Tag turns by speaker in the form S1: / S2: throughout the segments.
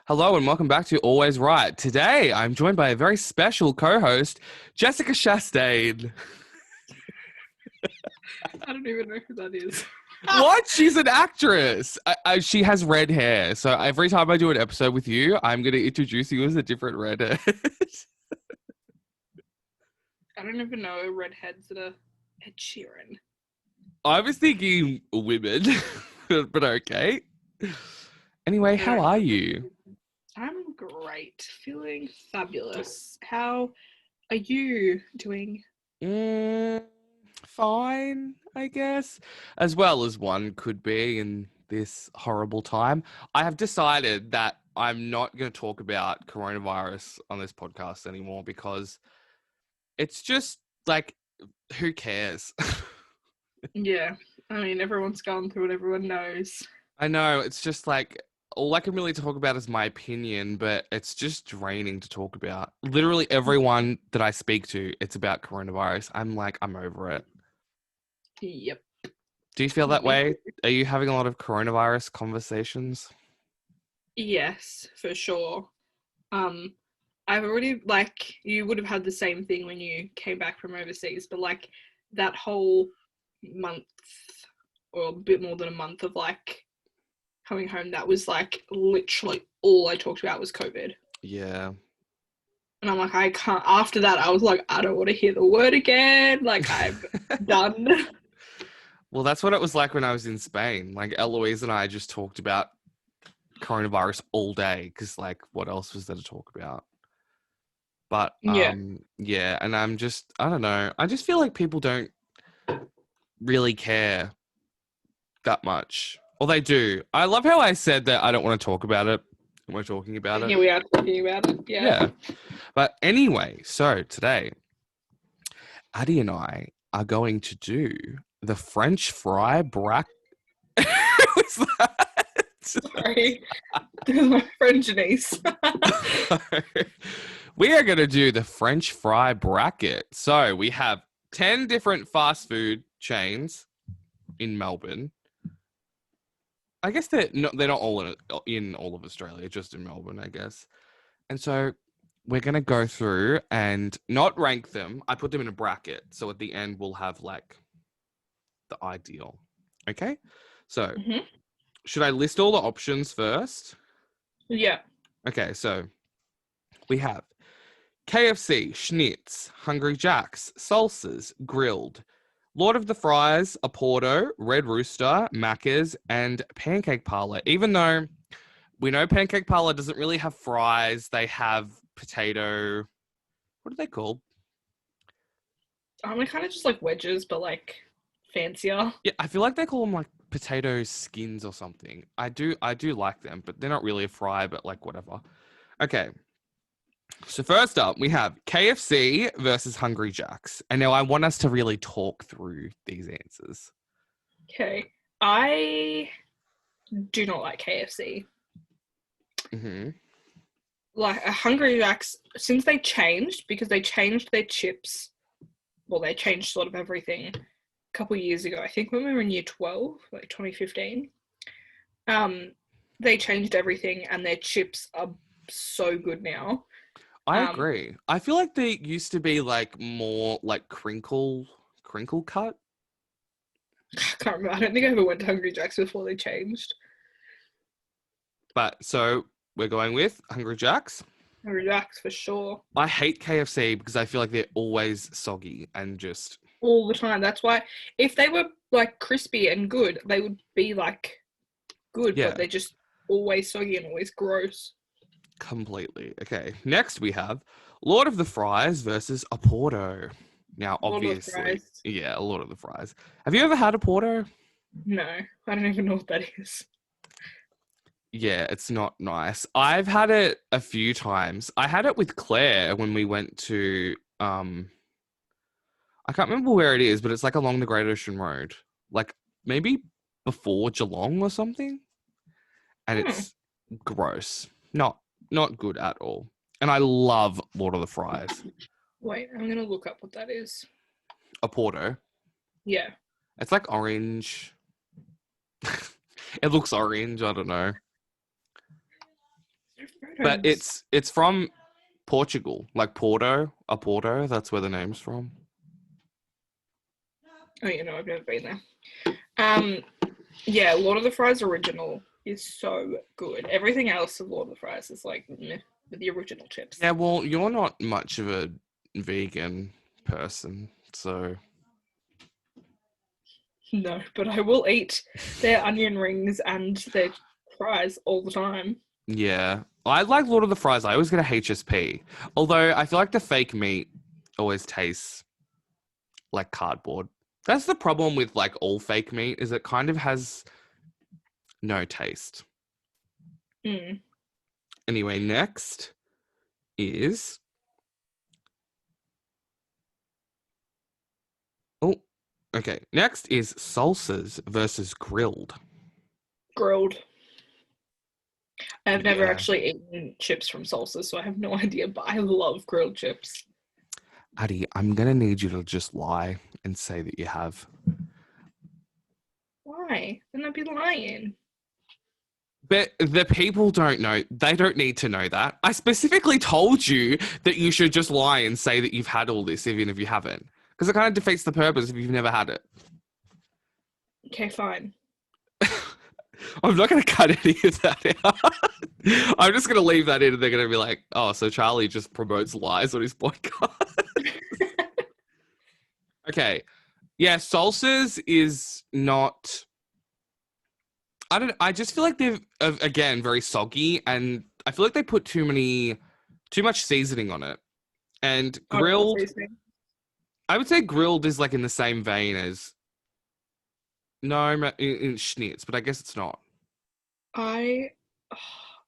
S1: Hello and welcome back to Always Right. Today I'm joined by a very special co-host, Jessica Chastain.
S2: I don't even know who that is.
S1: What? She's an actress. She has red hair. So every time I do an episode with you, I'm going to introduce you as a different redhead.
S2: I don't even know redheads that are Ed Sheeran.
S1: I was thinking women, but okay. Anyway, how are you?
S2: I'm great. Feeling fabulous. How are you doing?
S1: Fine, I guess. As well as one could be in this horrible time. I have decided that I'm not going to talk about coronavirus on this podcast anymore because it's just like, who cares?
S2: Yeah. I mean, everyone's gone through it. Everyone knows.
S1: I know, it's just like, all I can really talk about is my opinion, but it's just draining to talk about. Literally everyone that I speak to, it's about coronavirus. I'm over it.
S2: Yep.
S1: Do you feel that
S2: Me
S1: way?
S2: too.
S1: Are you having a lot of coronavirus conversations?
S2: Yes, for sure. Um, I've already, like, you would have had the same thing when you came back from overseas, but like that whole month or a bit more than a month of like coming home, that was like literally all I talked about was COVID.
S1: Yeah.
S2: And I'm like, I can't. After that, I was like, I don't want to hear the word again. Like, I'm done.
S1: Well, that's what it was like when I was in Spain. Like Eloise and I just talked about coronavirus all day because, like, what else was there to talk about? But
S2: Yeah.
S1: yeah, and I don't know. I just feel like people don't really care that much. Or they do. I love how I said that I don't want to talk about it. We're talking about
S2: And
S1: it.
S2: here we are talking about it. Yeah.
S1: Yeah. But anyway, so today, Addy and I are going to do the French fry brack. What's that?
S2: Sorry. My friend Janice.
S1: We are going to do the French fry bracket. So we have 10 different fast food chains in Melbourne. I guess they're not all in all of Australia, just in Melbourne, I guess. And so we're going to go through and not rank them. I put them in a bracket. So at the end, we'll have like the ideal. Okay. So
S2: hmm
S1: should I list all the options first?
S2: Yeah.
S1: Okay. So we have KFC, Schnitz, Hungry Jack's, Salsas, Grilled, Lord of the Fries, Aporto, Red Rooster, Macca's, and Pancake Parlor. Even though we know Pancake Parlor doesn't really have fries, they have potato. What are they called?
S2: They're kind of just like wedges, but like fancier.
S1: Yeah, I feel like they call them like potato skins or something. I do like them, but they're not really a fry, but like whatever. Okay. So first up, we have KFC versus Hungry Jack's. And now I want us to really talk through these answers.
S2: Okay. I do not like KFC.
S1: Mm-hmm.
S2: Like a Hungry Jack's, since they changed, because they changed their chips, well, they changed sort of everything a couple of years ago. I think when we were in year 12, like 2015. They changed everything and their chips are so good now.
S1: I
S2: Um,
S1: agree. I feel like they used to be like more like crinkle cut.
S2: I can't remember. I don't think I ever went to Hungry Jack's before they changed.
S1: But so we're going with Hungry Jack's.
S2: Hungry Jack's for sure.
S1: I hate KFC because I feel like they're always soggy and just
S2: All the time. That's why if they were like crispy and good, they would be like good, but
S1: yeah,
S2: they're just always soggy and always gross.
S1: completely. Okay, next we have Lord of the Fries versus a Porto. Now,
S2: A lot of the
S1: obviously,
S2: fries.
S1: yeah, a lot of the fries. Have you ever had a Porto?
S2: No, I don't even know what that is.
S1: Yeah, it's not nice. I've had it a few times. I had it with Claire when we went to I can't remember where it is, but it's like along the Great Ocean Road. Like maybe before Geelong or something. And
S2: Hmm.
S1: it's gross. Not good at all. And I love Lord of the Fries.
S2: Wait, I'm gonna look up what that is.
S1: A Porto.
S2: Yeah.
S1: It's like orange. It looks orange, I don't know. but
S2: don't.
S1: it's from Portugal, like Porto. That's where the name's from.
S2: Oh, I've never been there. Yeah, Lord of the Fries original is so good. Everything else of Lord of the Fries is like meh, with the original chips.
S1: Yeah, well, you're not much of a vegan person, so
S2: No, but I will eat their onion rings and their fries all the time.
S1: yeah. I like Lord of the Fries. I always get a HSP. Although I feel like the fake meat always tastes like cardboard. That's the problem with like all fake meat is it kind of has no taste.
S2: Mm.
S1: Anyway, next is oh, okay. Next is salsas versus grilled.
S2: Grilled. I've never
S1: Yeah.
S2: actually eaten chips from salsa, so I have no idea, but I love grilled chips.
S1: Addy, I'm gonna need you to just lie and say that you have.
S2: Why? Then I'd be lying.
S1: But the people don't know. They don't need to know that. I specifically told you that you should just lie and say that you've had all this, even if you haven't. Because it kind of defeats the purpose if you've never had it.
S2: Okay, fine.
S1: I'm not going to cut any of that out. I'm just going to leave that in and they're going to be like, oh, so Charlie just promotes lies on his podcast. Okay. Yeah, salsas is not. I just feel like they're, again, very soggy and I feel like they put too much seasoning on it. And
S2: I don't know what
S1: grilled,
S2: these things.
S1: I would say grilled is like in the same vein as no in schnitz, but I guess it's not.
S2: I oh,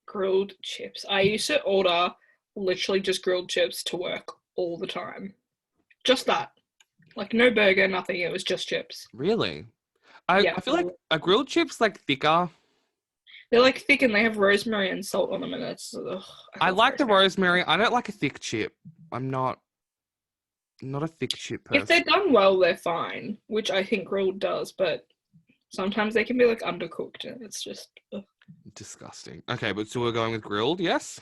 S2: grilled chips. I used to order literally just grilled chips to work all the time. Just that. Like no burger, nothing. It was just chips.
S1: Really?
S2: Yeah.
S1: I feel like a grilled chip's like thicker.
S2: They're like thick and they have rosemary and salt on them, and it's I
S1: I
S2: love
S1: like the
S2: rosemary.
S1: rosemary. I don't like a thick chip. I'm not a thick chip
S2: If they're
S1: person.
S2: done well, they're fine, which I think grilled does, but sometimes they can be like undercooked and it's just ugh.
S1: Disgusting. Okay, but so we're going with grilled, yes?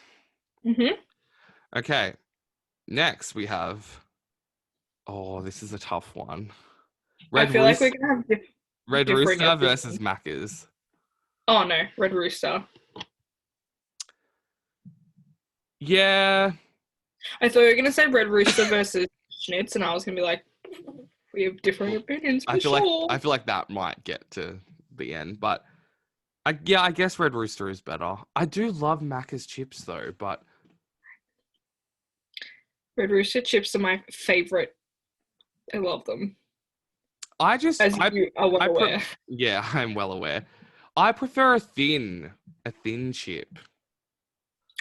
S2: Mhm.
S1: Okay. Next we have oh, this is a tough one.
S2: I
S1: Red
S2: feel like we're
S1: Rooster
S2: gonna have
S1: Red
S2: differing
S1: Rooster versus
S2: opinions.
S1: Macca's.
S2: Oh no, Red Rooster.
S1: Yeah.
S2: I thought you were gonna say Red Rooster versus Schnitz, and I was gonna be like, we have differing opinions for sure.
S1: I feel like that might get to the end, but I guess Red Rooster is better. I do love Macca's chips though, but
S2: Red Rooster chips are my favorite. I love them,
S1: I just
S2: as you are well
S1: I pre-
S2: aware.
S1: yeah, I'm well aware. I prefer a thin chip.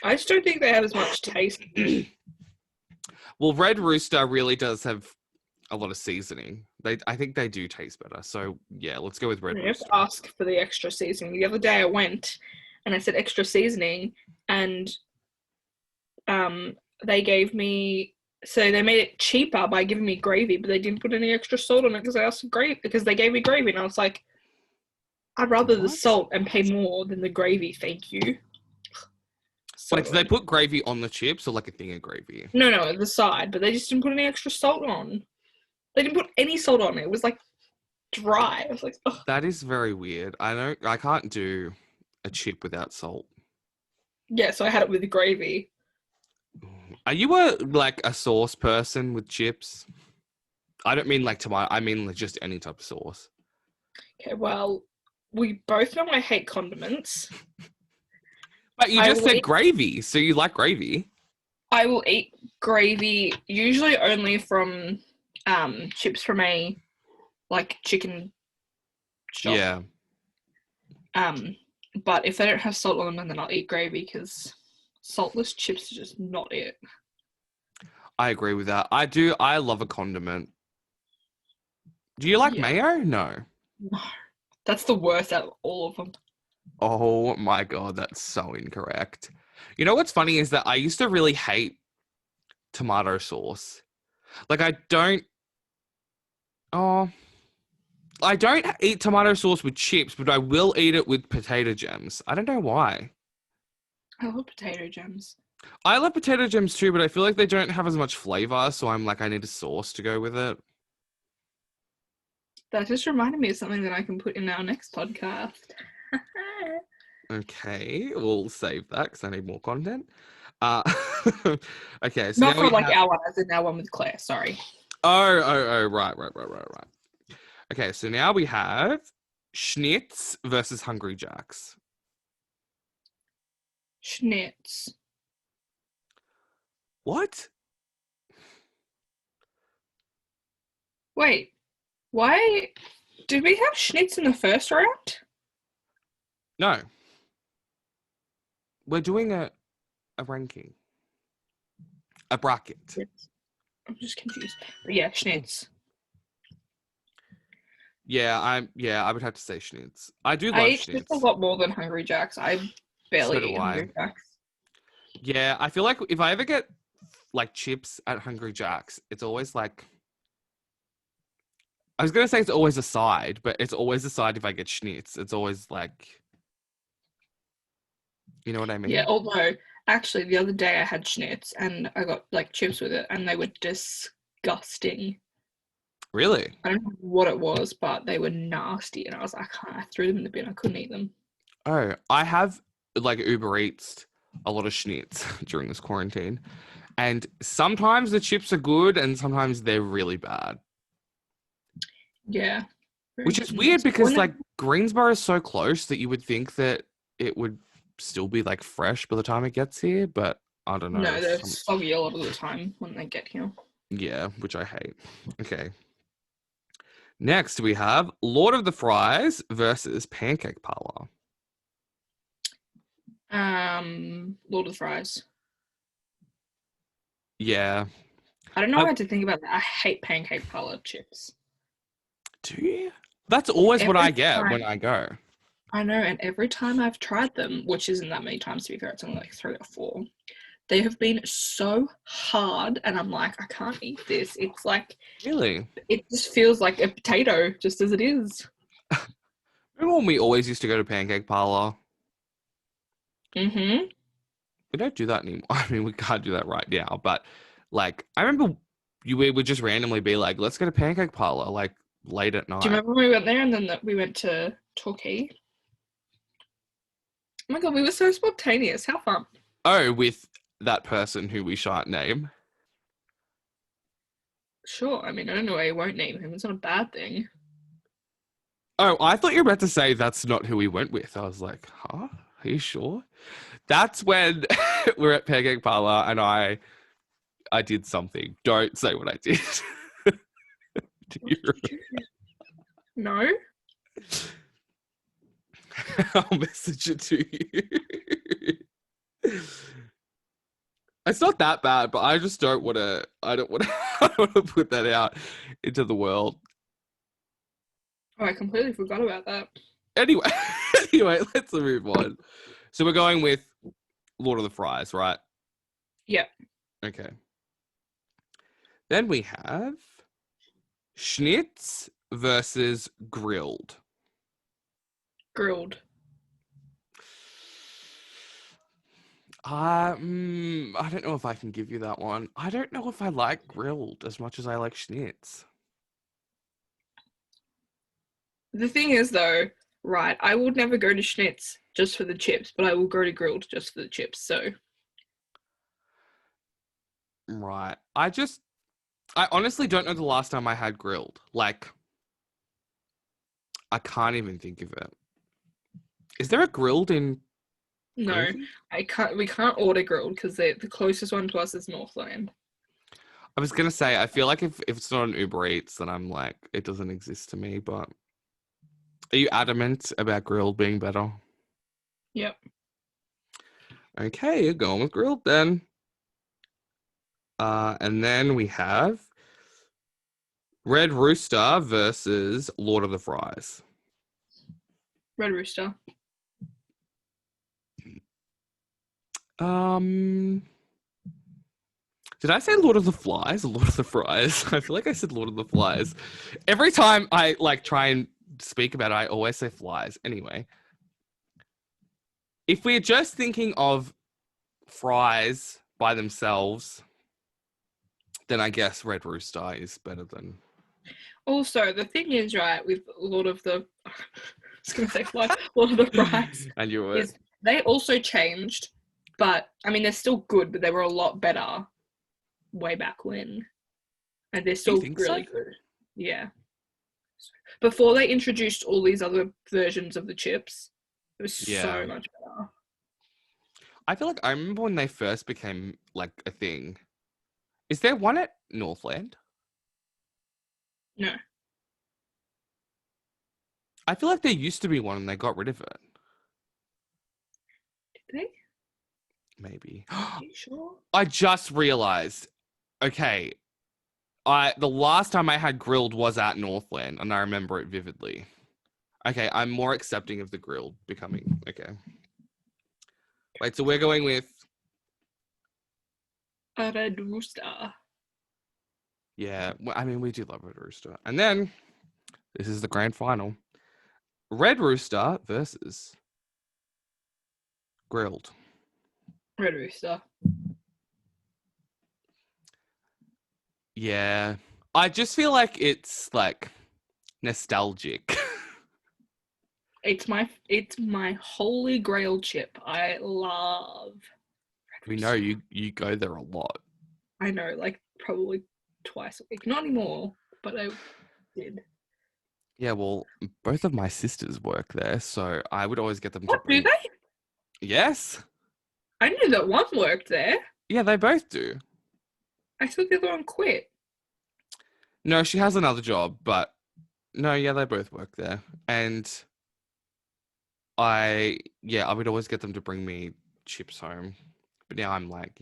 S2: I just don't think they have as much taste.
S1: Well, Red Rooster really does have a lot of seasoning. I think they do taste better. So yeah, let's go with Red
S2: You have to
S1: Rooster.
S2: ask for the extra seasoning. The other day I went and I said extra seasoning, and um, they gave me so they made it cheaper by giving me gravy, but they didn't put any extra salt on it because I asked for gravy because they gave me gravy, and I was like, I'd rather the
S1: What?
S2: salt and pay more than the gravy, thank you. So
S1: Wait, do they
S2: annoyed.
S1: put gravy on the chips or like a thing of gravy?
S2: No, the side, but they just didn't put any extra salt on. They didn't put any salt on it. It was like dry. I was like, ugh.
S1: That is very weird. I can't do a chip without salt.
S2: Yeah, so I had it with the gravy.
S1: Are you a sauce person with chips? I don't mean like tomato. I mean like just any type of sauce.
S2: Okay, well, we both know I hate condiments.
S1: But you
S2: I
S1: just
S2: will
S1: said
S2: eat,
S1: gravy, so you like gravy.
S2: I will eat gravy usually only from chips from a like chicken shop.
S1: Yeah,
S2: Um, but if they don't have salt on them, then I'll eat gravy because saltless chips are just not it.
S1: I agree with that. I do. I love a condiment. Do you like
S2: Yeah,
S1: mayo? No.
S2: no, that's the worst out of all of them.
S1: Oh my God, that's so incorrect. You know what's funny is that I used to really hate tomato sauce. Like oh, I don't eat tomato sauce with chips, but I will eat it with potato gems. I don't know why.
S2: I love potato gems.
S1: I love potato gems too, but I feel like they don't have as much flavor, so I'm like, I need a sauce to go with it.
S2: That just reminded me of something that I can put in our next podcast.
S1: Okay, we'll save that because I need more content. Uh, okay, so
S2: Not
S1: now
S2: for
S1: we
S2: like
S1: have.
S2: our one, as in our one with Claire. Sorry.
S1: Right. Okay, so now we have Schnitz versus Hungry Jacks.
S2: Schnitz.
S1: What?
S2: Wait, why did we have Schnitz in the first round?
S1: No, we're doing a ranking, a bracket.
S2: I'm just confused. But yeah, Schnitz.
S1: I would have to say Schnitz. I do
S2: I
S1: love
S2: eat Schnitz a
S1: Schnitz.
S2: lot more than Hungry Jacks. I
S1: So
S2: barely
S1: do
S2: eat
S1: I.
S2: Hungry Jacks.
S1: Yeah, I feel like if I ever get like chips at Hungry Jack's, it's always like I was gonna say it's always a side, but it's always a side if I get Schnitz. It's always like, you know what I
S2: Yeah,
S1: mean?
S2: although actually the other day I had Schnitz and I got like chips with it and they were disgusting.
S1: Really?
S2: I don't know what it was, but they were nasty and I was like, I threw them in the bin. I couldn't eat them.
S1: Oh, I have like Uber Eats a lot of Schnitz during this quarantine, and sometimes the chips are good and sometimes they're really bad.
S2: Yeah. Very
S1: Which
S2: hit
S1: is
S2: and
S1: weird
S2: miss.
S1: because like Greensboro is so close that you would think that it would still be like fresh by the time it gets here, but I don't know.
S2: No, they're soggy a lot of the time when they get here.
S1: Yeah, which I hate. Okay. Next we have Lord of the Fries versus Pancake Parlor.
S2: Lord of the Fries.
S1: Yeah.
S2: I don't know
S1: I,
S2: what to think about that. I hate pancake parlor chips.
S1: do you? That's always what
S2: Every
S1: I get when
S2: time
S1: I go.
S2: I know, and every time I've tried them, which isn't that many times to be fair, it's only like 3 or 4, they have been so hard, and I'm like, I can't eat this. It's like
S1: Really?
S2: it just feels like a potato, just as it is.
S1: Remember when we always used to go to Pancake Parlor?
S2: Mm-hmm.
S1: We don't do that anymore. I mean, we can't do that right now, but like, I remember we would just randomly be like, let's go to Pancake Parlor, like late at
S2: Do you
S1: night.
S2: remember when we went there and then we went to Torquay? Oh my god, we were so spontaneous. How fun.
S1: Oh, with that person who we shan't name.
S2: Sure, I mean, I don't know why you won't name him. It's not a bad thing.
S1: Oh, I thought you were about to say that's not who we went with. I was like, huh? Are you sure? That's when we're at Pancake Parlor and I did something. Don't say what I did. Do you
S2: What did you do? No?
S1: I'll message it to you. It's not that bad, but I just don't want to. I don't want to. I don't want to put that out into the world.
S2: Oh, I completely forgot about that.
S1: Anyway, anyway, let's move on. So we're going with Lord of the Fries, right?
S2: Yep.
S1: Okay. Then we have Schnitz versus Grilled.
S2: Grilled.
S1: I don't know if I can give you that one. I don't know if I like Grilled as much as I like Schnitz.
S2: The thing is, though, right, I would never go to Schnitz just for the chips, but I will go to Grilled just for the chips. So,
S1: Right. I honestly don't know the last time I had Grilled. Like, I can't even think of it. Is there a Grilled in
S2: no,
S1: Gravy?
S2: I can't. We can't order Grilled because the closest one to us is Northland.
S1: I was gonna say, I feel like if it's not an Uber Eats, then I'm like, it doesn't exist to me. But are you adamant about Grilled being better?
S2: Yep.
S1: Okay, you're going with Grilled then. And then we have Red Rooster versus Lord of the Fries.
S2: Red Rooster.
S1: Did I say Lord of the Flies or Lord of the Fries? I feel like I said Lord of the Flies. Every time I like try and speak about it, I always say flies. Anyway, if we're just thinking of fries by themselves, then I guess Red Rooster is better than.
S2: Also, the thing is, right, with a lot of the, I was going to say fly, a lot of the fries,
S1: And you were.
S2: is they also changed, but I mean, they're still good, but they were a lot better way back when. And they're
S1: Do you
S2: still
S1: think
S2: really
S1: so?
S2: good. Yeah. Before they introduced all these other versions of the chips, it was
S1: Yeah.
S2: so much better.
S1: I feel like I remember when they first became like a thing. Is there one at Northland?
S2: No.
S1: I feel like there used to be one and they got rid of it.
S2: Did they?
S1: Maybe.
S2: Are you sure?
S1: I just realized. Okay, the last time I had grilled was at Northland, and I remember it vividly. Okay, I'm more accepting of the grilled becoming. Okay. Wait, so we're going with.
S2: A Red Rooster.
S1: Yeah, I mean, we do love Red Rooster. And then, this is the grand final. Red Rooster versus grilled.
S2: Red Rooster.
S1: Yeah. I just feel like it's like nostalgic.
S2: It's my holy grail chip. I love Red
S1: We
S2: Rooster.
S1: know you go there a lot.
S2: I know, like probably twice a week. Not anymore, but I did.
S1: Yeah, well, both of my sisters work there, so I would always get them to
S2: What do
S1: bring.
S2: they?
S1: Yes.
S2: I knew that one worked there.
S1: Yeah, they both do.
S2: I thought the other one quit.
S1: No, she has another job, but no, yeah, they both work there. And I would always get them to bring me chips home. But now I'm like,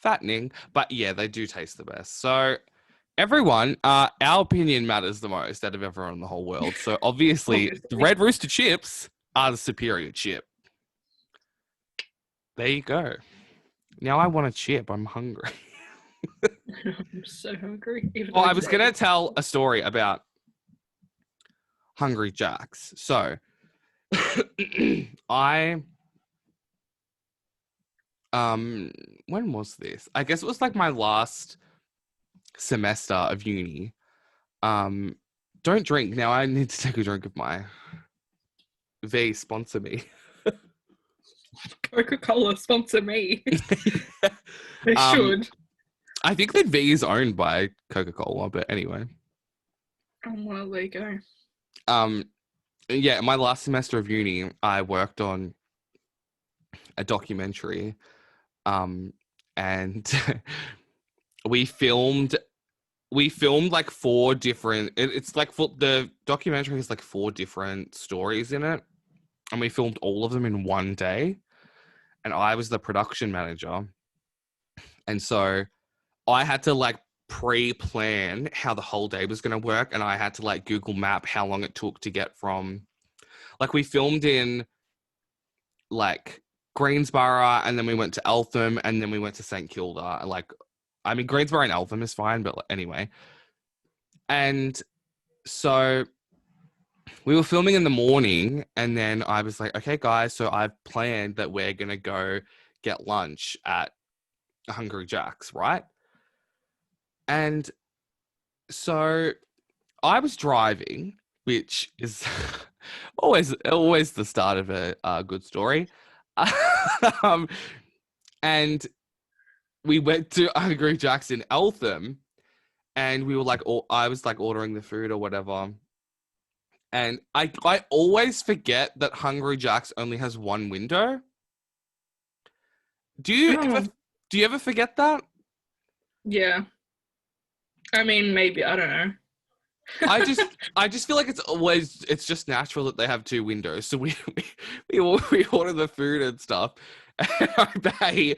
S1: fattening. But yeah, they do taste the best. So everyone, our opinion matters the most out of everyone in the whole world. So obviously, the Red Rooster chips are the superior chip. There you go. Now I want a chip. I'm hungry.
S2: I'm so hungry.
S1: Well, I was going to tell a story about Hungry Jacks. So I when was this? I guess it was like my last semester of uni. Don't drink. Now I need to take a drink of my V, sponsor me.
S2: Coca-Cola sponsor me. They
S1: Um,
S2: should.
S1: I think that V is owned by Coca-Cola, but anyway.
S2: Well, there you go.
S1: Yeah, my last semester of uni, I worked on a documentary, and we filmed like 4 different. It's like the documentary has like 4 different stories in it, and we filmed all of them in one day. And I was the production manager, and so I had to like pre-plan how the whole day was going to work, and I had to like Google Map how long it took to get from. Like we filmed in like Greensboro, and then we went to Eltham, and then we went to St Kilda. Like, I mean, Greensboro and Eltham is fine, but anyway. And so we were filming in the morning, and then I was like, okay, guys, so I've planned that we're going to go get lunch at Hungry Jack's, right? And so I was driving, which is always the start of a good story. um, and we went to Hungry Jack's in Eltham, and we were like, I was like ordering the food or whatever. And I always forget that Hungry Jack's only has one window. Do you ever forget that?
S2: Yeah. I mean, maybe, I don't know.
S1: I just feel like it's just natural that they have 2 windows. So we order the food and stuff, and I pay,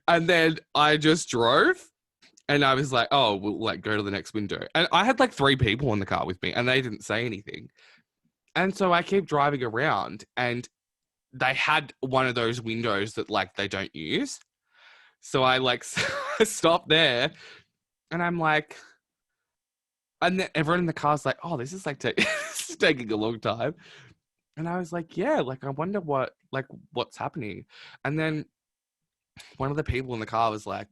S1: and then I just drove, and I was like, oh, we'll like go to the next window. And I had like 3 people in the car with me, and they didn't say anything. And so I keep driving around, and they had one of those windows that like they don't use. So I like stopped there, and I'm like, and then everyone in the car's like, oh, this is like this is taking a long time. And I was like, yeah, like I wonder what's happening. And then one of the people in the car was like,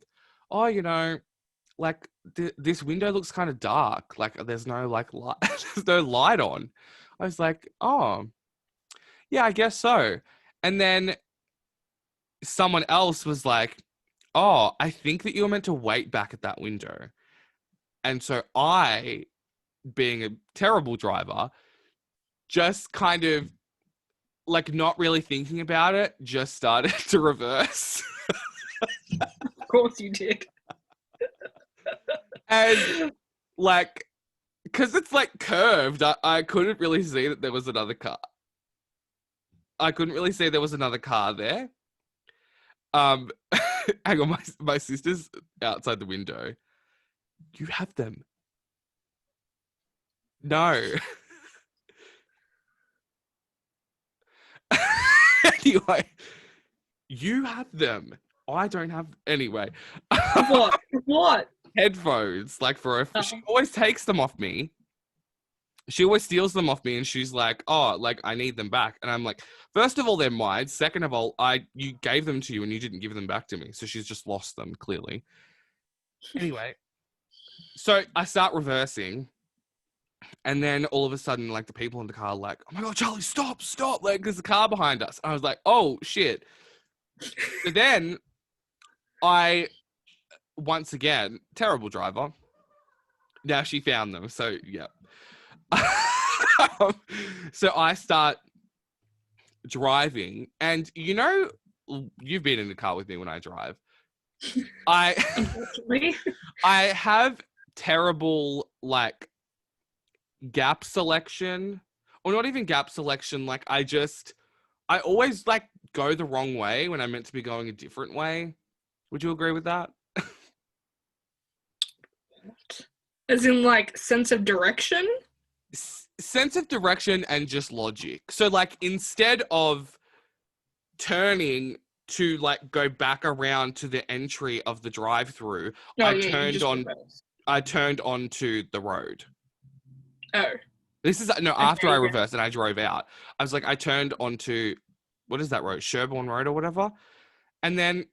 S1: "Oh, like this window looks kind of dark. Like there's no like light, there's no light on." I was like, "Oh, yeah, I guess so." And then someone else was like, "Oh, I think that you were meant to wait back at that window." And so I, being a terrible driver, just kind of like not really thinking about it, just started to reverse.
S2: Of course you did.
S1: And like, because it's like curved, I couldn't really see that there was another car. I couldn't really see there was another car there. Um, hang on, my sister's outside the window. You have them. No. Anyway, you have them. I don't have anyway.
S2: What? What?
S1: Headphones, like she
S2: Oh.
S1: always takes them off me. She always steals them off me, and she's like, "Oh, like I need them back." And I'm like, first of all, they're mine. Second of all, you gave them to you and you didn't give them back to me, so she's just lost them clearly. Anyway, so I start reversing, and then all of a sudden, like the people in the car are like, "Oh my god, Charlie, stop, stop!" Like there's a car behind us. I was like, "Oh shit!" So then I, once again, terrible driver. Now she found them, so yeah. So I start driving, and you've been in the car with me when I drive.
S2: Unfortunately.
S1: I have terrible like gap selection, or not even gap selection. Like I always like go the wrong way when I'm meant to be going a different way. Would you agree with that?
S2: As in, like, sense of direction?
S1: Sense of direction and just logic. So like instead of turning to like go back around to the entry of the drive-through,
S2: Oh, yeah, you just reverse.
S1: I turned onto the road.
S2: Oh,
S1: This is no, after I
S2: okay, yeah.
S1: reversed and I drove out. I was like, I turned onto, what is that road? Sherborne Road or whatever. And then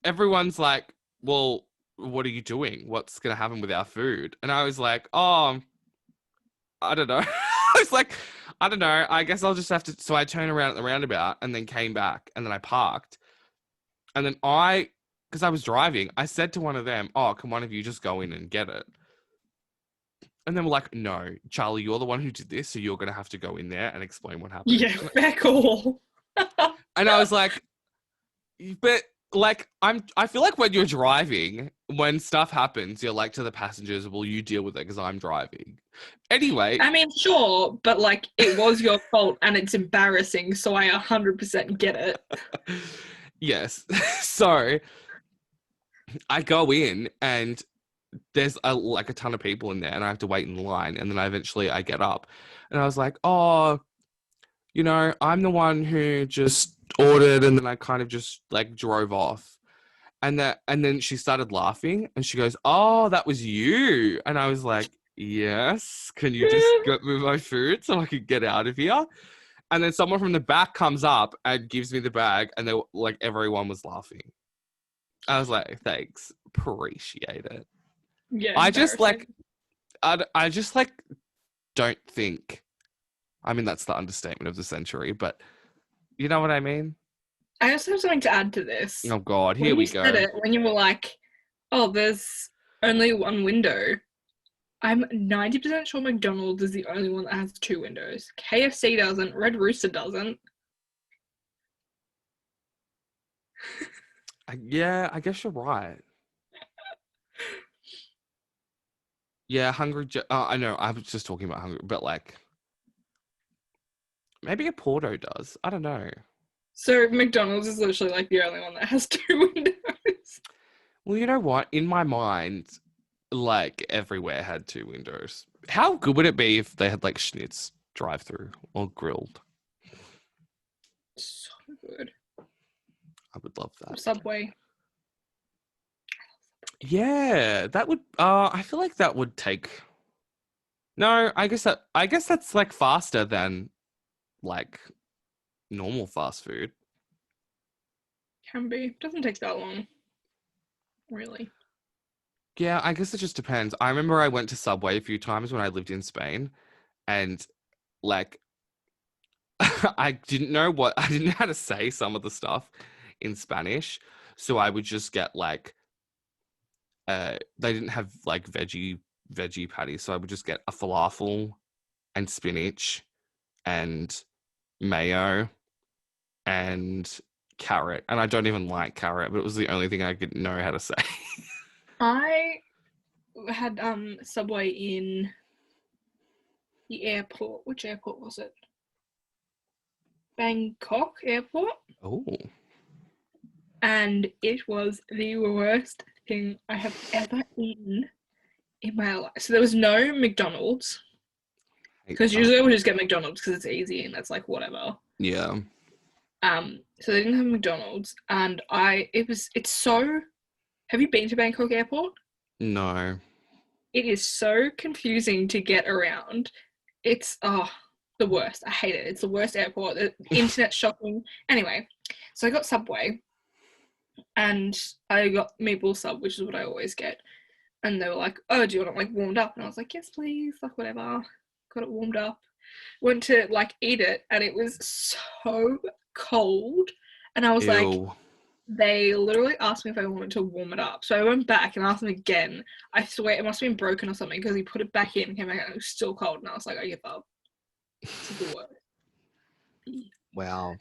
S1: everyone's like, "Well, what are you doing? What's gonna happen with our food?" And I was like, "Oh, I don't know." I was like, "I don't know. I guess I'll just have to." So I turned around at the roundabout and then came back and then I parked. And then because I was driving, I said to one of them, "Oh, can one of you just go in and get it?" And then we're like, "No, Charlie, you're the one who did this, so you're gonna have to go in there and explain what happened."
S2: Yeah, fair call.
S1: And I was like, "But like, I feel like when you're driving, when stuff happens, you're like to the passengers, will you deal with it because I'm driving?" Anyway,
S2: I mean, sure, but, like, it was your fault and it's embarrassing, so I 100% get it.
S1: yes. So I go in and there's like a ton of people in there and I have to wait in line. And then I get up and I was like, "Oh, I'm the one who just ordered," and then I kind of just like drove off. And then she started laughing and she goes, "Oh, that was you." And I was like, "Yes, can you just move my food so I could get out of here?" And then someone from the back comes up and gives me the bag, and they like everyone was laughing. I was like, "Thanks, appreciate it."
S2: Yeah,
S1: I just
S2: embarrassing.
S1: like I just like don't think. I mean, that's the understatement of the century, but you know what I mean?
S2: I also have something to add to this.
S1: Oh God, here
S2: When
S1: we
S2: you said
S1: go.
S2: it, when you were like, "Oh, there's only one window," I'm 90% sure McDonald's is the only one that has two windows. KFC doesn't, Red Rooster doesn't.
S1: Yeah, I guess you're right. Yeah, I know. I was just talking about Hungry, but like maybe a Porto does. I don't know.
S2: So McDonald's is literally like the only one that has two windows.
S1: Well, you know what? In my mind, like everywhere had two windows. How good would it be if they had like schnitz drive-through or grilled?
S2: So good.
S1: I would love that.
S2: Subway.
S1: Yeah, that would. I feel like that would take. No, I guess that's like faster than like normal fast food.
S2: Can be. Doesn't take that long, really.
S1: Yeah, I guess it just depends. I remember I went to Subway a few times when I lived in Spain, and like I didn't know how to say some of the stuff in Spanish, so I would just get like they didn't have like veggie patties, so I would just get a falafel and spinach and mayo and carrot, and I don't even like carrot, but it was the only thing I could know how to say.
S2: I had Subway in the airport. Which airport was it? Bangkok airport.
S1: Oh,
S2: And it was the worst thing I have ever eaten in my life. So there was no McDonald's, because usually I would just get McDonald's because it's easy and that's like whatever.
S1: yeah,
S2: So they didn't have McDonald's, and it's so. Have you been to Bangkok Airport?
S1: no,
S2: It is so confusing to get around. It's the worst. I hate it. It's the worst airport. The internet shopping. Anyway, so I got Subway, and I got meatball sub, which is what I always get. And they were like, "Oh, do you want it like warmed up?" And I was like, "Yes, please." Like whatever. Got it warmed up. Went to like eat it, and it was so cold. And I was like,
S1: ew.
S2: they literally asked me if I wanted to warm it up. So I went back and asked them again. I swear it must have been broken or something, because he put it back in and came back and it was still cold. And I was like, I give up. This is the worst.
S1: Wow.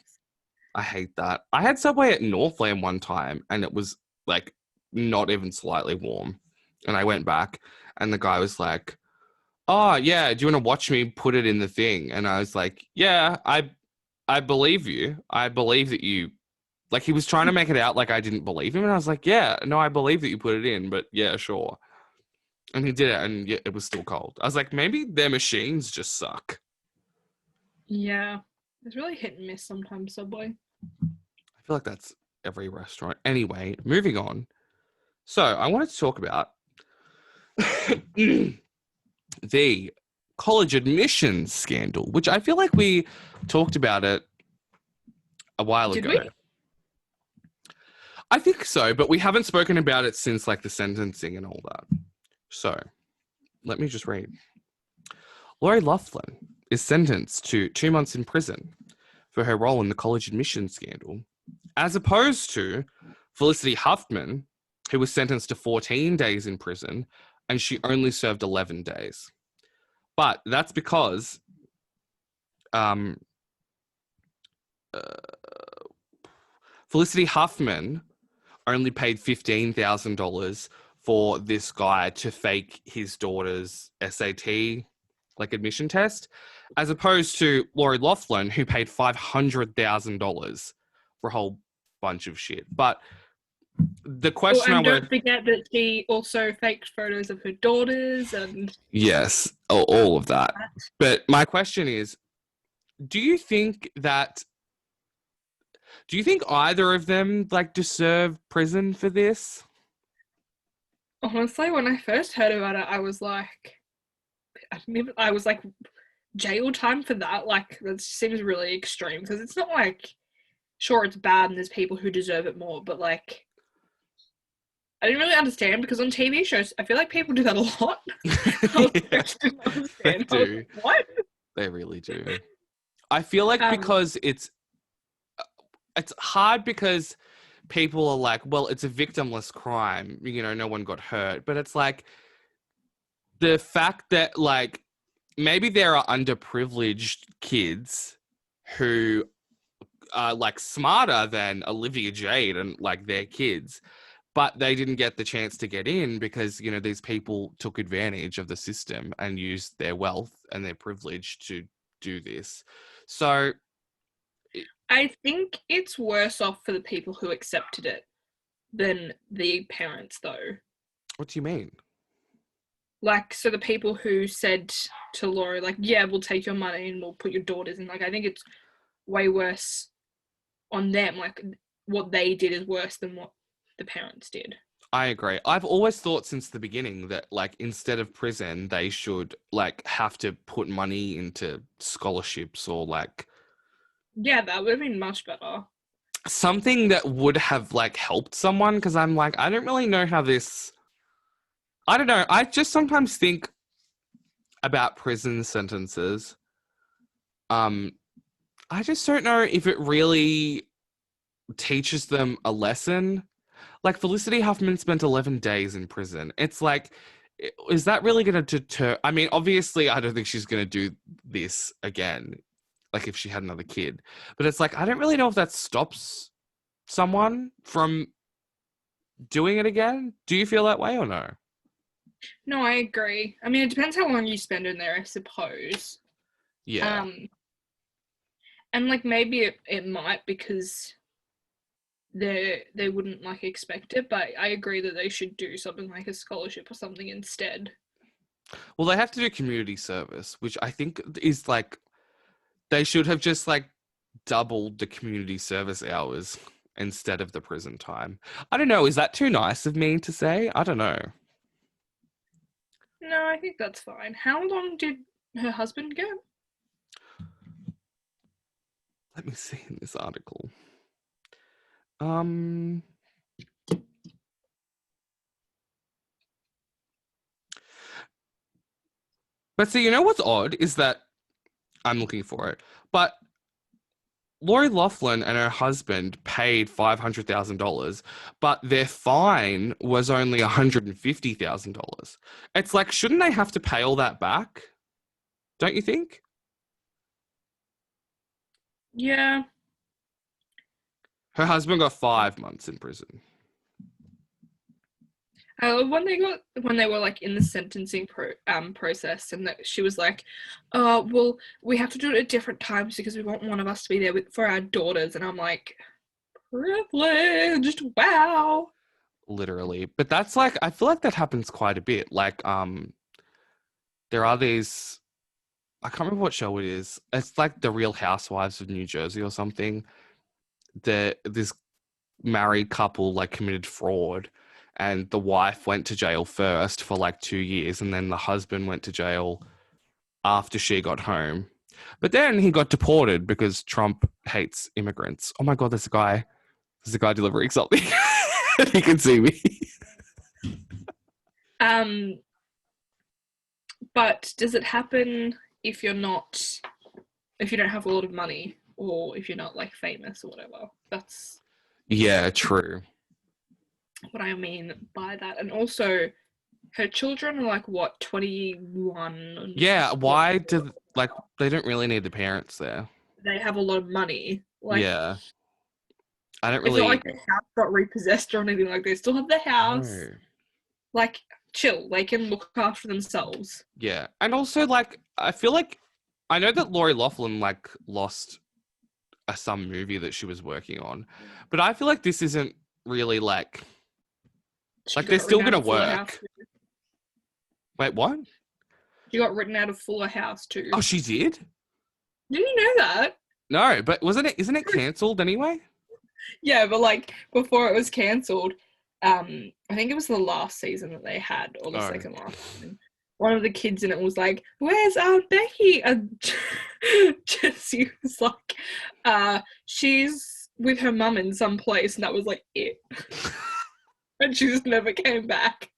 S1: I hate that. I had Subway at Northland one time and it was like not even slightly warm. And I went back and the guy was like, "Oh, yeah, do you want to watch me put it in the thing?" And I was like, "Yeah, I believe you. I believe that you." Like he was trying to make it out like I didn't believe him and I was like, "Yeah, no, I believe that you put it in, but yeah, sure." And he did it and yeah, it was still cold. I was like, maybe their machines just suck.
S2: Yeah. It's really hit and miss sometimes, Subway.
S1: I feel like that's every restaurant. Anyway, moving on. So I wanted to talk about the college admissions scandal, which I feel like we talked about it a while
S2: Did
S1: ago.
S2: we?
S1: I think so, but we haven't spoken about it since like the sentencing and all that. So let me just read. Lori Loughlin is sentenced to 2 months in prison for her role in the college admissions scandal, as opposed to Felicity Huffman, who was sentenced to 14 days in prison, and she only served 11 days. But that's because Felicity Huffman only paid $15,000 for this guy to fake his daughter's SAT like admission test, as opposed to Lori Loughlin, who paid $500,000 for a whole bunch of shit. But the question
S2: and don't forget that she also faked photos of her daughters and
S1: yes, all of that. But my question is, do you think either of them like deserve prison for this?
S2: honestly, when I first heard about it, I was like, jail time for that? Like, that seems really extreme, because it's not like, sure, it's bad and there's people who deserve it more, but like, I didn't really understand, because on TV shows, I feel like people do that a lot.
S1: They do.
S2: Like, what?
S1: They really do. I feel like because it's hard because people are like, well, it's a victimless crime. You know, no one got hurt. But it's like the fact that like maybe there are underprivileged kids who are like smarter than Olivia Jade and like their kids, but they didn't get the chance to get in because, you know, these people took advantage of the system and used their wealth and their privilege to do this. So
S2: I think it's worse off for the people who accepted it than the parents, though.
S1: what do you mean?
S2: Like, so the people who said to Laura, like, yeah, we'll take your money and we'll put your daughters in, like, I think it's way worse on them. Like, what they did is worse than what the parents did.
S1: I agree. I've always thought since the beginning that like instead of prison, they should like have to put money into scholarships or like.
S2: Yeah, that would have been much better.
S1: something that would have like helped someone because I'm like, I don't really know how this. I don't know. I just sometimes think about prison sentences. Um, I just don't know if it really teaches them a lesson. Like Felicity Huffman spent 11 days in prison. It's like, is that really going to deter? I mean, obviously, I don't think she's going to do this again, like if she had another kid. But it's like, I don't really know if that stops someone from doing it again. Do you feel that way or no?
S2: No, I agree. I mean, it depends how long you spend in there, I suppose.
S1: Yeah.
S2: Um, and like maybe it might because they wouldn't like expect it, but I agree that they should do something like a scholarship or something instead.
S1: Well, they have to do community service, which I think is like, they should have just like doubled the community service hours instead of the prison time. I don't know. Is that too nice of me to say? I don't know.
S2: No, I think that's fine. How long did her husband get?
S1: Let me see in this article. Um, but see, you know what's odd is that I'm looking for it, but Lori Loughlin and her husband paid $500,000, but their fine was only $150,000. It's like, shouldn't they have to pay all that back? Don't you think?
S2: Yeah.
S1: Her husband got 5 months in prison.
S2: When they were like in the sentencing process, and that she was like, "Oh, well, we have to do it at different times because we want one of us to be there for our daughters," and I'm like, privileged. Wow.
S1: Literally. But that's like, I feel like that happens quite a bit. Like, there are these, I can't remember what show it is. It's like The Real Housewives of New Jersey or something. This married couple like committed fraud, and the wife went to jail first for like 2 years, and then the husband went to jail after she got home. But then he got deported because Trump hates immigrants. Oh my God, there's a guy delivering something. He can see me.
S2: Um, but does it happen if if you don't have a lot of money, or if you're not like famous or whatever? That's
S1: Yeah, true.
S2: what I mean by that. And also, her children are like what, 21, and
S1: Yeah,
S2: what,
S1: why do like they don't really need the parents there?
S2: they have a lot of money. Like,
S1: Yeah, I don't
S2: it's not
S1: really.
S2: like the house got repossessed or anything. Like, they still have the house.
S1: No.
S2: Like, chill. They can look after themselves.
S1: Yeah, and also like I feel like I know that Lori Loughlin like lost some movie that she was working on, but I feel like this isn't really
S2: She
S1: like they're
S2: got
S1: still
S2: written out
S1: gonna
S2: of Fuller House.
S1: work. Wait, what?
S2: She got written out of Fuller House too.
S1: Oh, she did?
S2: Didn't you know that?
S1: No, but wasn't it? Isn't it cancelled anyway?
S2: Yeah, but like before it was cancelled, I think it was the last season that they had, or the
S1: Oh,
S2: second last season. One of the kids in it was like, "Where's Aunt Becky?" And Jessie was like, she's with her mum in some place," and that was like it. And she just never came back.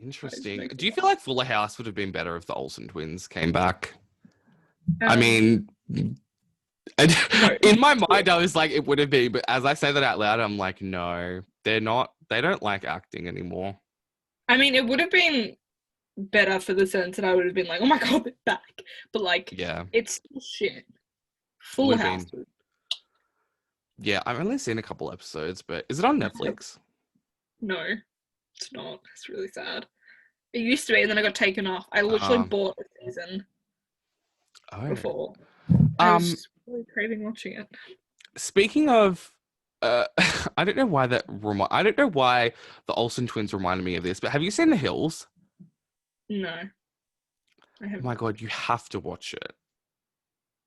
S1: interesting. Do you feel like Fuller House would have been better if the Olsen twins came back? I
S2: Um,
S1: mean, and
S2: no.
S1: in my mind, I was like, it would have been, but as I say that out loud, I'm like, no, they're not. They don't like acting anymore.
S2: I mean, it would have been better for the sense that I would have been like, "Oh my god, they're back," but like,
S1: Yeah,
S2: it's still shit.
S1: it
S2: Full
S1: would have
S2: House.
S1: been. Yeah, I've only seen a couple episodes, but is it on Netflix?
S2: No, it's not. It's really sad. It used to be, and then I got taken off. I literally
S1: Um,
S2: bought a season
S1: oh,
S2: before. I was
S1: um,
S2: just really craving watching it.
S1: speaking of, I don't know why I don't know why the Olsen twins reminded me of this, but have you seen The Hills?
S2: No, I
S1: Oh
S2: have
S1: my
S2: not.
S1: God, you have to watch it.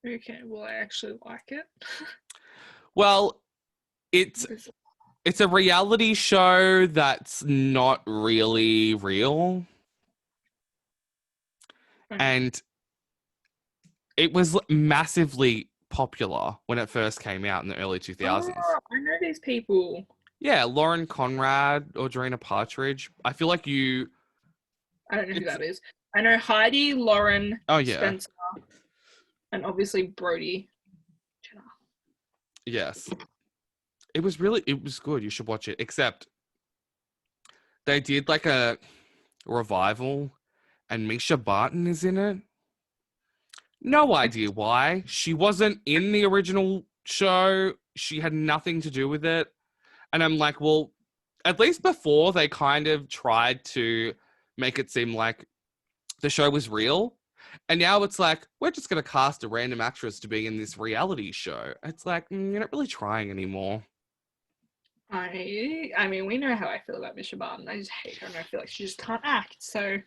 S2: Okay, will I actually like it?
S1: Well, it's
S2: Because-
S1: it's a reality show that's not really real,
S2: okay.
S1: and it was massively popular when it first came out in the early 2000s.
S2: Oh, I know these people.
S1: Yeah, Lauren Conrad, Audrina Partridge. I feel like
S2: I don't know who
S1: it's
S2: that is. I know Heidi, Lauren,
S1: oh yeah.
S2: Spencer, and obviously Brody. Jenner.
S1: Yes. It was good. You should watch it. Except they did like a revival and Misha Barton is in it. No idea why. She wasn't in the original show. She had nothing to do with it. And I'm like, well, at least before they kind of tried to make it seem like the show was real. And now it's like, we're just going to cast a random actress to be in this reality show. It's like, you're not really trying anymore.
S2: I mean, we know how I feel about Misha Barton. I just hate her, and I feel like she just can't act. So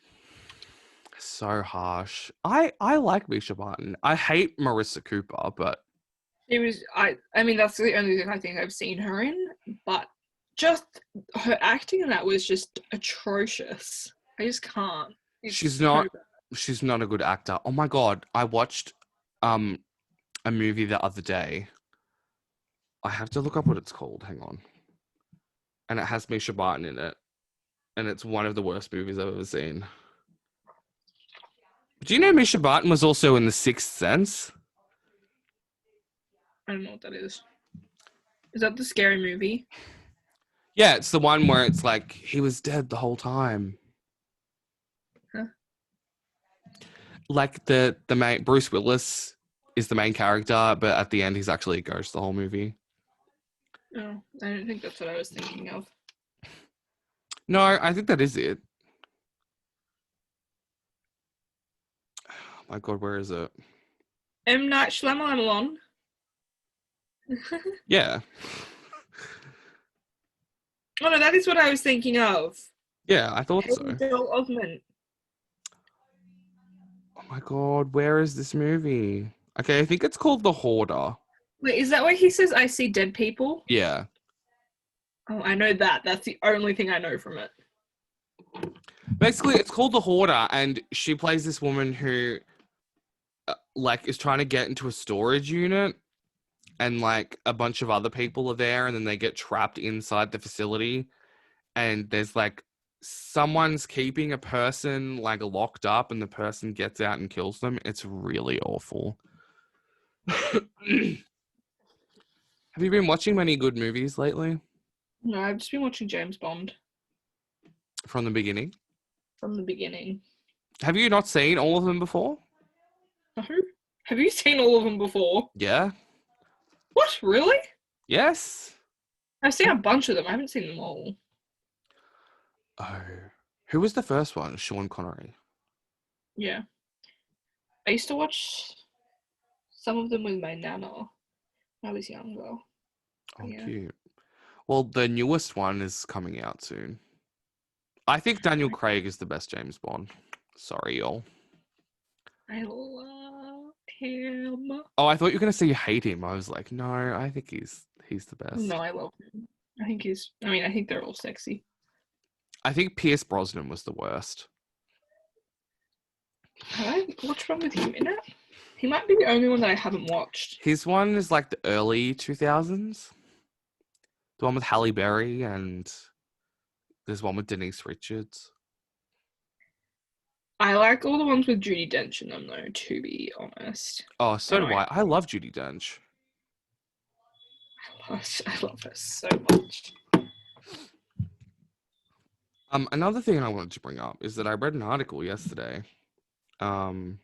S1: Harsh. I like Misha Barton. I hate Marissa Cooper, but
S2: it was. I mean, that's the only thing I think I've seen her in. But just her acting in that was just atrocious. I just can't. It's
S1: she's
S2: so
S1: not
S2: bad.
S1: she's not a good actor. Oh my god, I watched a movie the other day. I have to look up what it's called. Hang on. And it has Misha Barton in it. And it's one of the worst movies I've ever seen. Do you know Misha Barton was also in The Sixth Sense?
S2: I don't know what that is. Is that the scary movie?
S1: Yeah, it's the one where it's like he was dead the whole time.
S2: Huh?
S1: Like the main Bruce Willis is the main character, but at the end he's actually a ghost the whole movie.
S2: No, I don't think that's what I was thinking of.
S1: No, I think that is it. Oh my god, where is it?
S2: M. Night Shyamalan.
S1: Yeah.
S2: Oh no, that is what I was thinking of.
S1: Yeah, I thought so.
S2: Haley Joel Osment.
S1: Oh my god, where is this movie? Okay, I think it's called The Hoarder.
S2: Wait, is that where he says I see dead people?
S1: Yeah.
S2: Oh, I know that. That's the only thing I know from it.
S1: Basically, it's called The Hoarder, and she plays this woman who, like, is trying to get into a storage unit, and, like, a bunch of other people are there, and then they get trapped inside the facility, and there's, like, someone's keeping a person, like, locked up, and the person gets out and kills them. It's really awful. Have you been watching many good movies lately?
S2: No, I've just been watching James Bond
S1: From the beginning?
S2: from the beginning.
S1: Have you not seen all of them before?
S2: No? Have you seen all of them before?
S1: Yeah.
S2: What? Really?
S1: Yes.
S2: I've seen a bunch of them. I haven't seen them all.
S1: Oh. Who was the first one? Sean Connery.
S2: Yeah. I used to watch some of them with my nana when I was younger.
S1: Oh,
S2: Yeah.
S1: cute. Well, the newest one is coming out soon. I think Daniel Craig is the best James Bond. Sorry, y'all.
S2: I love him.
S1: Oh, I thought you were going to say you hate him. I was like, no, I think he's the best.
S2: No, I love him. I think they're all sexy.
S1: I think Pierce Brosnan was the worst.
S2: Have I watched one with him in it? He might be the only one that I haven't watched.
S1: His one is like the early 2000s. The one with Halle Berry, and there's one with Denise Richards.
S2: I like all the ones with Judi Dench in them, though, to be honest.
S1: Oh, so do I. I love Judi Dench.
S2: I love her so much.
S1: Another thing I wanted to bring up is that I read an article yesterday about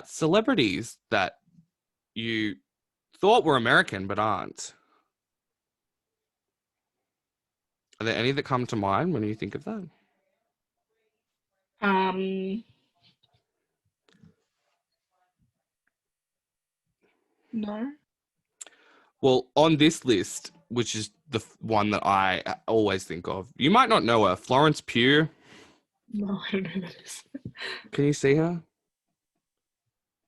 S1: celebrities that you thought were American but aren't. Are there any that come to mind when you think of that?
S2: No.
S1: Well, on this list, which is the one that I always think of, you might not know her, Florence Pugh.
S2: No, I don't know who that is.
S1: Can you see her?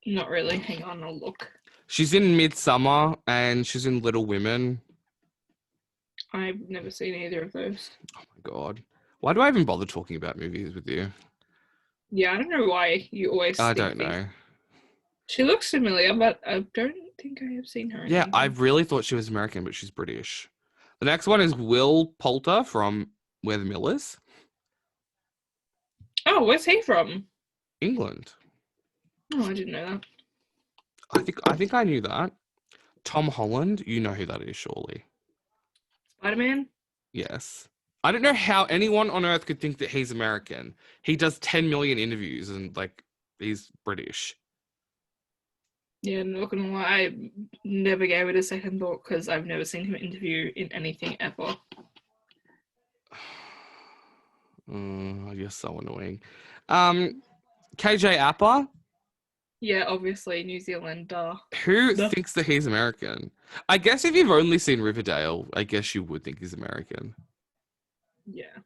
S2: Not really. Hang on, I'll look.
S1: She's in Midsummer and she's in Little Women.
S2: I've never seen either of those.
S1: Oh my god. Why do I even bother talking about movies with you?
S2: Yeah, I don't know why you always
S1: I
S2: think
S1: don't
S2: things.
S1: know.
S2: She looks familiar, but I don't think I have seen her in
S1: Yeah, I
S2: anything.
S1: really thought she was American, but she's British. The next one is Will Poulter from Where the Mill Is,
S2: Oh, where's he from?
S1: England.
S2: Oh, I didn't know that.
S1: I think I knew that. Tom Holland, you know who that is, surely.
S2: Spider-Man?
S1: Yes. I don't know how anyone on earth could think that he's American. He does 10 million interviews and like he's British.
S2: Yeah, not gonna lie, I never gave it a second thought because I've never seen him interview in anything ever.
S1: I guess so annoying. Um, KJ Appa,
S2: Yeah, obviously New Zealand.
S1: who
S2: Duh.
S1: thinks that he's American? I guess if you've only seen Riverdale, I guess you would think he's American.
S2: Yeah.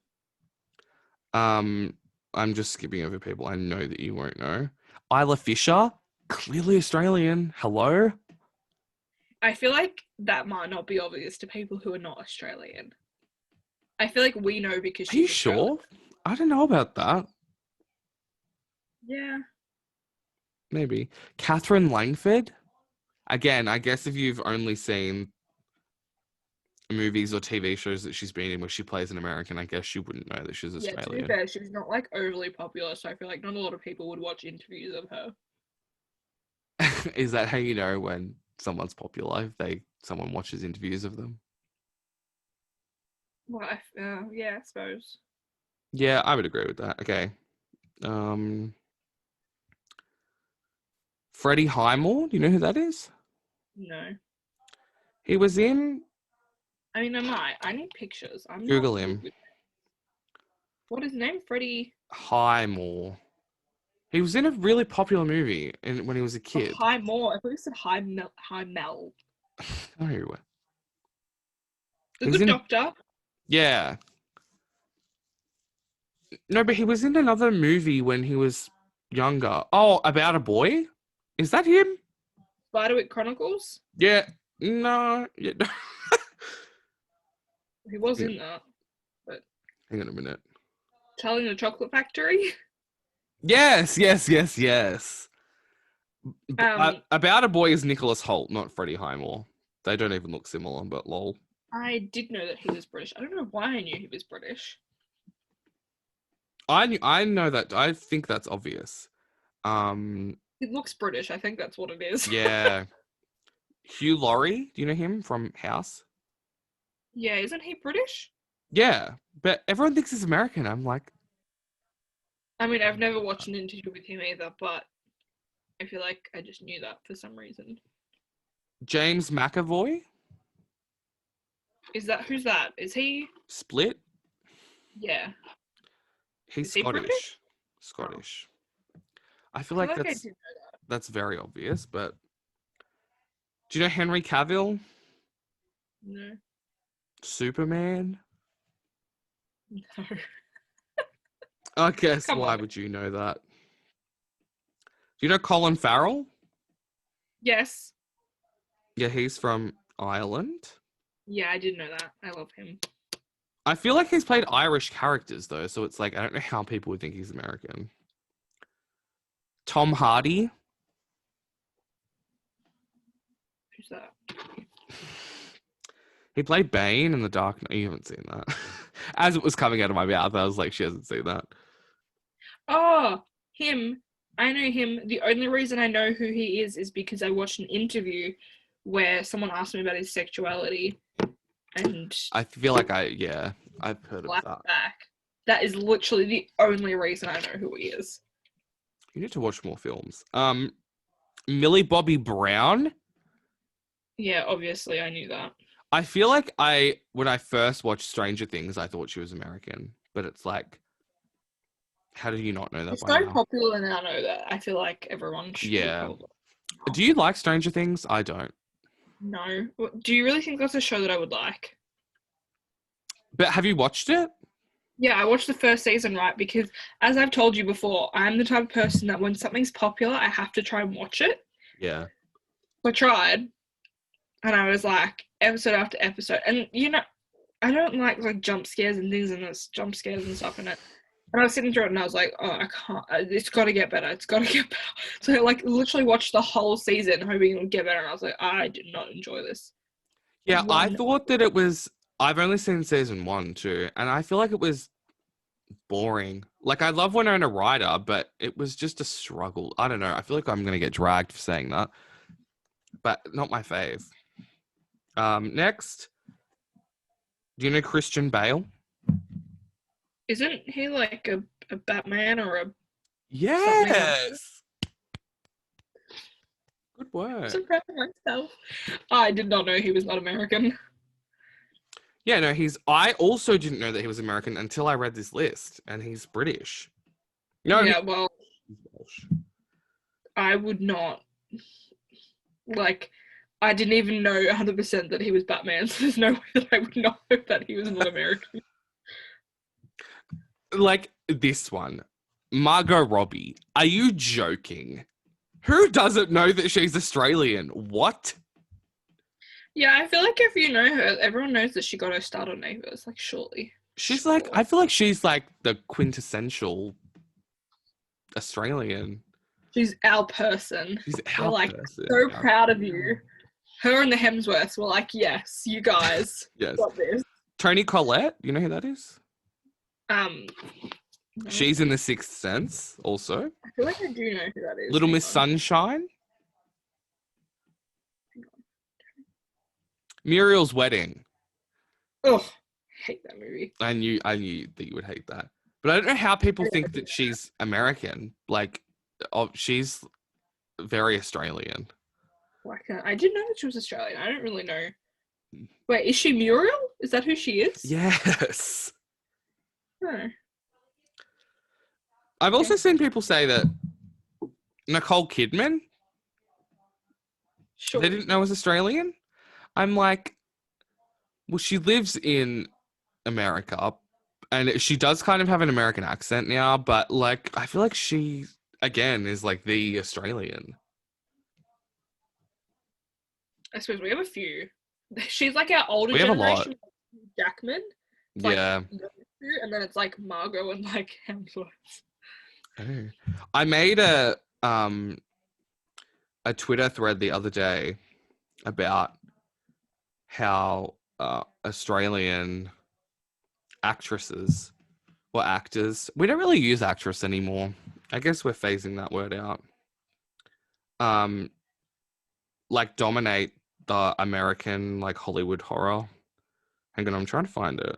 S1: Um, I'm just skipping over people I know that you won't know. Isla Fisher, clearly Australian. Hello?
S2: I feel like that might not be obvious to people who are not Australian. I feel like we know because
S1: Are you
S2: she's Australian.
S1: sure? I don't know about that.
S2: Yeah.
S1: Maybe. Catherine Langford? Again, I guess if you've only seen movies or TV shows that she's been in where she plays an American, I guess you wouldn't know that she's
S2: Yeah, to be
S1: Australian.
S2: fair, she's not like overly popular, so I feel like not a lot of people would watch interviews of her.
S1: Is that how you know when someone's popular? If someone watches interviews of them?
S2: Well, yeah, I suppose.
S1: Yeah, I would agree with that. Okay. Um, Freddie Highmore, do you know who that is?
S2: No.
S1: He was in
S2: I mean, I might. I need pictures. I'm not
S1: Google
S2: good
S1: him.
S2: with. What is his name? Freddie.
S1: Highmore. He was in a really popular movie when he was a
S2: Oh,
S1: kid.
S2: High More. I thought you said High Mel. High Mel.
S1: No.
S2: The
S1: He was
S2: Good
S1: in
S2: Doctor.
S1: yeah. No, but he was in another movie when he was younger. Oh, About a Boy? Is that him?
S2: Spiderwick Chronicles.
S1: Yeah. No. Yeah.
S2: He was
S1: hang,
S2: in that. But
S1: hang on a minute.
S2: Charlie and the Chocolate Factory.
S1: Yes, yes, yes, yes.
S2: Um,
S1: About a Boy is Nicholas Holt, not Freddie Highmore. They don't even look similar, but lol.
S2: I did know that he was British. I don't know why I knew he was British.
S1: I know that. I think that's obvious.
S2: He looks British. I think that's what it is.
S1: Yeah. Hugh Laurie, do you know him from House?
S2: Yeah, isn't he British?
S1: Yeah, but everyone thinks he's American. I'm like,
S2: I mean, I've never watched an interview with him either, but I feel like I just knew that for some reason.
S1: James McAvoy,
S2: Is that who's that? Is he?
S1: Split.
S2: Yeah.
S1: He's
S2: Is he British?
S1: Scottish.
S2: Oh,
S1: Scottish. I feel
S2: I feel
S1: like
S2: like I
S1: that's
S2: did know
S1: that's very obvious, but do you know Henry Cavill?
S2: that.
S1: Superman?
S2: No.
S1: I guess
S2: Come
S1: why
S2: on.
S1: would you know that? Do you know Colin Farrell?
S2: Yes.
S1: Yeah, he's from Ireland.
S2: Yeah, I did know that. I love him.
S1: I feel like he's played Irish characters though, so it's like I don't know how people would think he's American. Tom Hardy.
S2: Who's that?
S1: He played Bane in The Dark Knight. You haven't seen that. As it was coming out of my mouth, I was like, she hasn't seen that.
S2: Oh, him. I know him. The only reason I know who he is because I watched an interview where someone asked me about his sexuality and
S1: I feel like I've heard of
S2: laughed
S1: that.
S2: back. That is literally the only reason I know who he is.
S1: You need to watch more films. Millie Bobby Brown.
S2: Yeah, obviously I knew that.
S1: I feel like when I first watched Stranger Things, I thought she was American, but it's like, how did you not know that
S2: It's
S1: by
S2: so
S1: now?
S2: popular and I know that. I feel like everyone would
S1: Yeah.
S2: probably
S1: Do you like Stranger Things? I don't.
S2: know. Do you really think that's a show that I would like?
S1: But have you watched it?
S2: Yeah, I watched the first season, right? Because as I've told you before, I'm the type of person that when something's popular, I have to try and watch it.
S1: Yeah.
S2: I tried, and I was like episode after episode, and I don't like jump scares and things, and there's jump scares and stuff in it. And I was sitting through it and I was like, oh, I can't. It's got to get better. It's got to get better. So I like literally watched the whole season hoping it would get better. And I was like, I did not enjoy this
S1: Yeah, I
S2: one.
S1: thought that it was. I've only seen season 1 too, and I feel like it was boring. Like I love Winona Ryder, but it was just a struggle. I don't know. I feel like I'm gonna get dragged for saying that, but not my fave. Next, do you know Christian Bale?
S2: Isn't he like a Batman or a something?
S1: Yes. Good
S2: I'm
S1: work.
S2: so proud of myself. I did not know he was not American.
S1: Yeah, no, he's. I also didn't know that he was American until I read this list, and he's British. No,
S2: Yeah, well,
S1: he's Welsh.
S2: I would not like. I didn't even know 100% that he was Batman, so there's no way that I would know that he was not American.
S1: Like this one, Margot Robbie. Are you joking? Who doesn't know that she's Australian? What?
S2: Yeah, I feel like if you know her, everyone knows that she got her start on Neighbours. Like, surely.
S1: She's like, I feel like she's like the quintessential Australian.
S2: She's our person.
S1: She's
S2: We're
S1: our
S2: like
S1: person.
S2: so proud of you. Her and the Hemsworths were like, yes, you guys
S1: Yes.
S2: got this.
S1: Toni Collette, you know who that is?
S2: No.
S1: She's in The Sixth Sense, also.
S2: I feel like I do know who that is.
S1: Little
S2: Hang
S1: Miss
S2: on.
S1: Sunshine. Muriel's Wedding.
S2: Oh, hate that movie.
S1: I knew that you would hate that. But I don't know how people think that she's American. Like, oh, she's very Australian.
S2: Like, I did know that she was Australian. I don't really know. Wait, is she Muriel? Is that who she is?
S1: Yes.
S2: No.
S1: I've also seen people say that Nicole Kidman,
S2: Sure.
S1: they didn't know was Australian. I'm like, well, she lives in America, and she does kind of have an American accent now, but like, I feel like she, again, is like the Australian.
S2: I suppose we have a few. She's like our older
S1: We have a lot.
S2: generation. Jackman. It's
S1: Yeah.
S2: Like, and then it's like Margot and like Hemsworth.
S1: Oh. I made a Twitter thread the other day about how Australian actresses or actors, we don't really use actress anymore. I guess we're phasing that word out. Like dominate the American like Hollywood horror. Hang on, I'm trying to find it.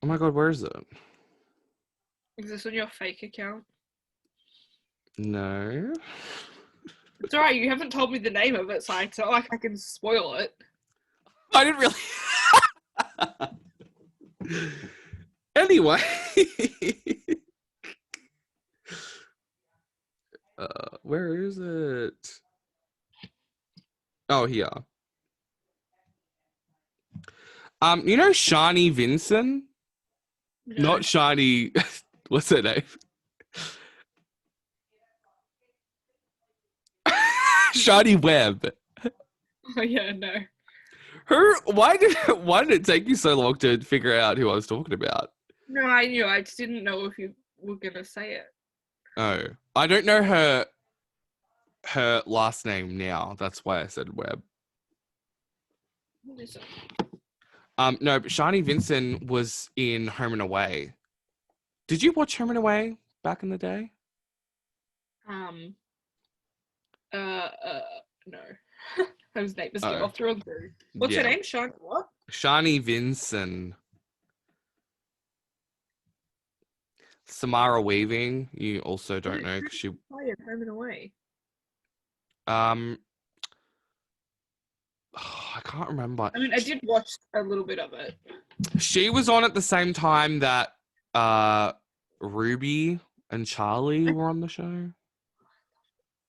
S1: Oh my god, where is it?
S2: Is this on your fake account?
S1: No.
S2: It's alright, you haven't told me the name of it, so it's not like I can spoil it.
S1: I didn't really. Anyway. Where is it? Oh, here. You know Shani Vinson?
S2: No.
S1: Not Shani. What's her name? Shani Webb.
S2: Oh yeah, no.
S1: Why did it take you so long to figure out who I was talking about?
S2: No, I knew. I just didn't know if you were gonna say it.
S1: Oh, I don't know her last name now. That's why I said Webb.
S2: What is it?
S1: No, but Shani Vinson was in Home and Away. Did you watch Home and Away back in the day?
S2: No. Those neighbors get
S1: Oh.
S2: off through and through. What's her name? Shani what?
S1: Shani Vinson. Samara Weaving, you also don't know because she
S2: Oh yeah, Home and Away.
S1: I can't remember.
S2: I mean, I did watch a little bit of it.
S1: She was on at the same time that Ruby and Charlie were on the show.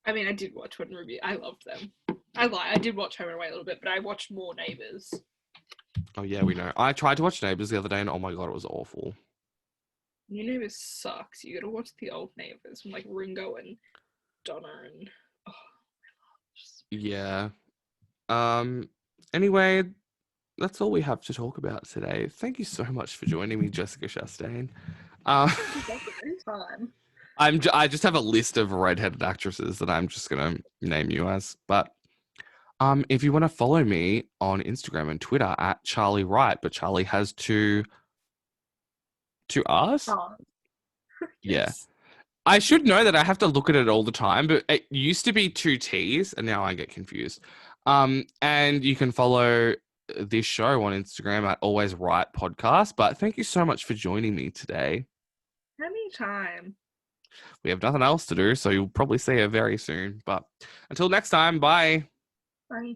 S2: I mean, I did watch One Ruby. I loved them. I did watch Home and Away a little bit, but I watched more Neighbours.
S1: Oh yeah, we know. I tried to watch Neighbours the other day and oh my god, it was awful.
S2: New Neighbours sucks. You gotta watch the old Neighbours from like Ringo and Donna and
S1: Yeah. Anyway, that's all we have to talk about today. Thank you so much for joining me, Jessica Chastain. Um,
S2: Time.
S1: I just have a list of redheaded actresses that I'm just gonna name you as. But if you want to follow me on Instagram and Twitter at Charlie Wright, but Charlie has two R's.
S2: Oh,
S1: Yeah.
S2: yes.
S1: I should know that I have to look at it all the time, but it used to be two T's, and now I get confused. And you can follow this show on Instagram at Always Right Podcast. But thank you so much for joining me today.
S2: Anytime.
S1: We have nothing else to do, so you'll probably see her very soon. But until next time, bye.
S2: Bye.